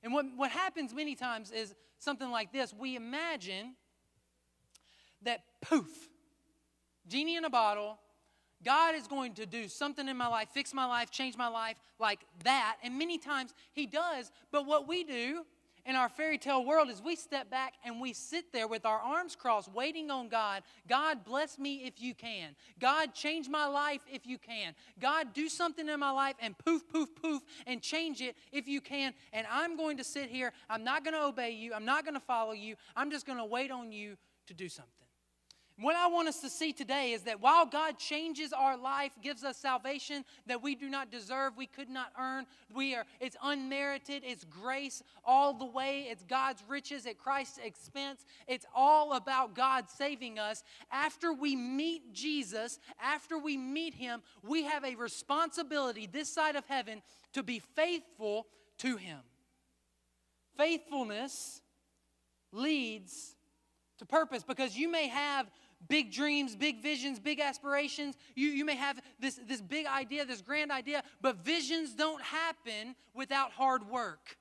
And what happens many times is something like this. We imagine that poof, genie in a bottle, God is going to do something in my life, fix my life, change my life like that. And many times He does. But what we do in our fairy tale world is we step back and we sit there with our arms crossed waiting on God. God, bless me if you can. God, change my life if you can. God, do something in my life and poof, poof, poof and change it if you can. And I'm going to sit here. I'm not going to obey you. I'm not going to follow you. I'm just going to wait on you to do something. What I want us to see today is that while God changes our life, gives us salvation that we do not deserve, we could not earn, it's unmerited, it's grace all the way, it's God's riches at Christ's expense. It's all about God saving us. After we meet Jesus, after we meet Him, we have a responsibility this side of heaven to be faithful to Him. Faithfulness leads to purpose, because you may have big dreams, big visions, big aspirations. You may have this big idea, this grand idea, but visions don't happen without hard work.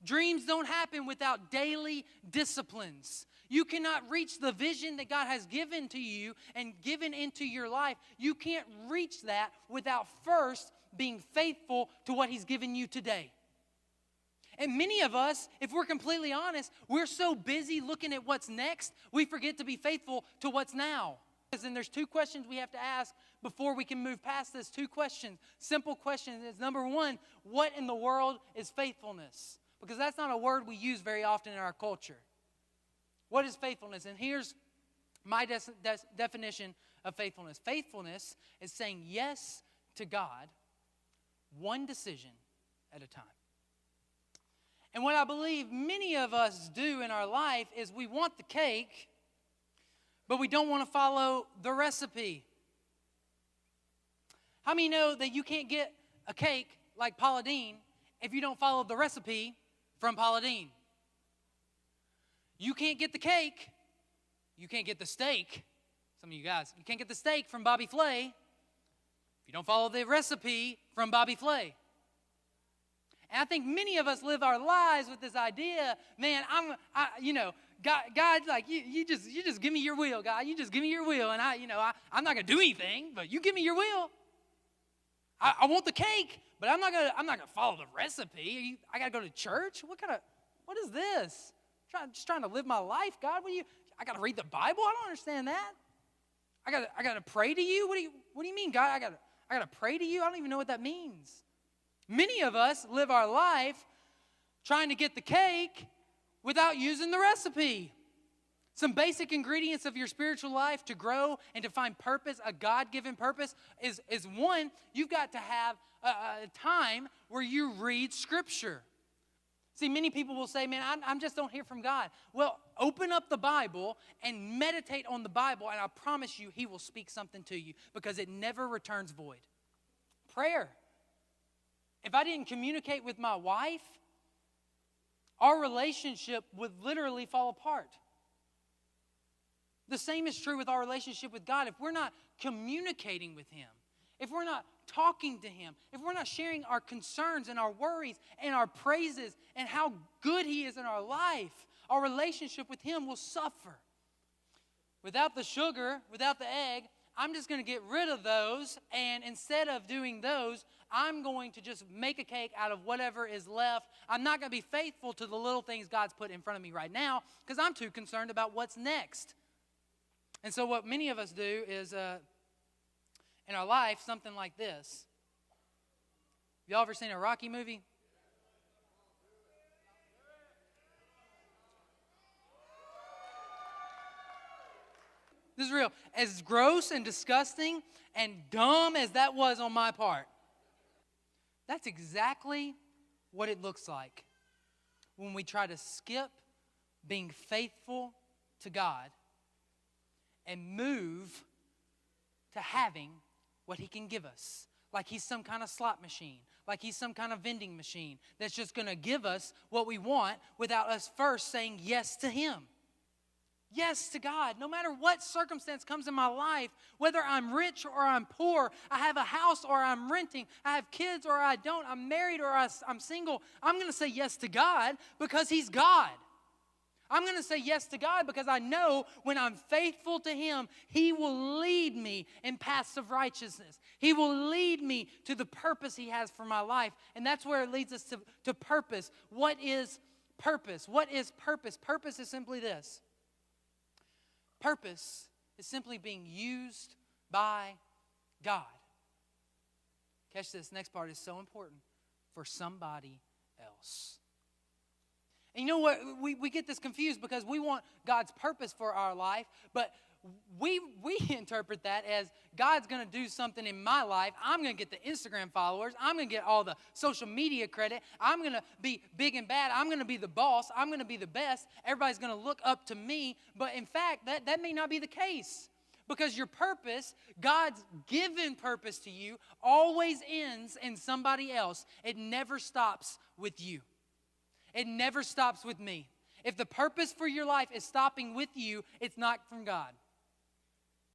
Dreams don't happen without daily disciplines. You cannot reach the vision that God has given to you and given into your life. You can't reach that without first being faithful to what He's given you today. And many of us, if we're completely honest, we're so busy looking at what's next, we forget to be faithful to what's now. And there's two questions we have to ask before we can move past this. Two questions, simple questions. Is number one, what in the world is faithfulness? Because that's not a word we use very often in our culture. What is faithfulness? And here's my definition of faithfulness. Faithfulness is saying yes to God, one decision at a time. And what I believe many of us do in our life is we want the cake, but we don't want to follow the recipe. How many know that you can't get a cake like Paula Deen if you don't follow the recipe from Paula Deen? You can't get the cake. You can't get the steak. Some of you guys, you can't get the steak from Bobby Flay if you don't follow the recipe from Bobby Flay. And I think many of us live our lives with this idea, man, God, like you just give me your will, God. You just give me your will, and I'm not gonna do anything, but you give me your will. I want the cake, but I'm not gonna follow the recipe. I gotta go to church. What is this? Just trying to live my life, God. I gotta read the Bible. I don't understand that. I gotta pray to you. What do you mean, God? I gotta pray to you. I don't even know what that means. Many of us live our life trying to get the cake without using the recipe. Some basic ingredients of your spiritual life to grow and to find purpose, a God-given purpose, is one, you've got to have a time where you read Scripture. See, many people will say, man, I just don't hear from God. Well, open up the Bible and meditate on the Bible, and I promise you He will speak something to you, because it never returns void. Prayer. If I didn't communicate with my wife, our relationship would literally fall apart. The same is true with our relationship with God. If we're not communicating with Him, if we're not talking to Him, if we're not sharing our concerns and our worries and our praises and how good He is in our life, our relationship with Him will suffer. Without the sugar, without the egg, I'm just going to get rid of those, and instead of doing those, I'm going to just make a cake out of whatever is left. I'm not going to be faithful to the little things God's put in front of me right now, because I'm too concerned about what's next. And so what many of us do is, in our life, something like this. Y'all ever seen a Rocky movie? This is real. As gross and disgusting and dumb as that was on my part, that's exactly what it looks like when we try to skip being faithful to God and move to having what He can give us. Like He's some kind of slot machine, like He's some kind of vending machine that's just going to give us what we want without us first saying yes to Him. yes to God. No matter what circumstance comes in my life, whether I'm rich or I'm poor, I have a house or I'm renting, I have kids or I don't, I'm married or I'm single, I'm going to say yes to God because He's God. I'm going to say yes to God because I know when I'm faithful to Him, He will lead me in paths of righteousness. He will lead me to the purpose He has for my life. And that's where it leads us to purpose. What is purpose? What is purpose? Purpose is simply this. Purpose is simply being used by God. Catch this, next part is so important. For somebody else. And you know what? We get this confused because we want God's purpose for our life, but we interpret that as God's going to do something in my life. I'm going to get the Instagram followers. I'm going to get all the social media credit. I'm going to be big and bad. I'm going to be the boss. I'm going to be the best. Everybody's going to look up to me. But in fact, that may not be the case. Because your purpose, God's given purpose to you, always ends in somebody else. It never stops with you. It never stops with me. If the purpose for your life is stopping with you, it's not from God.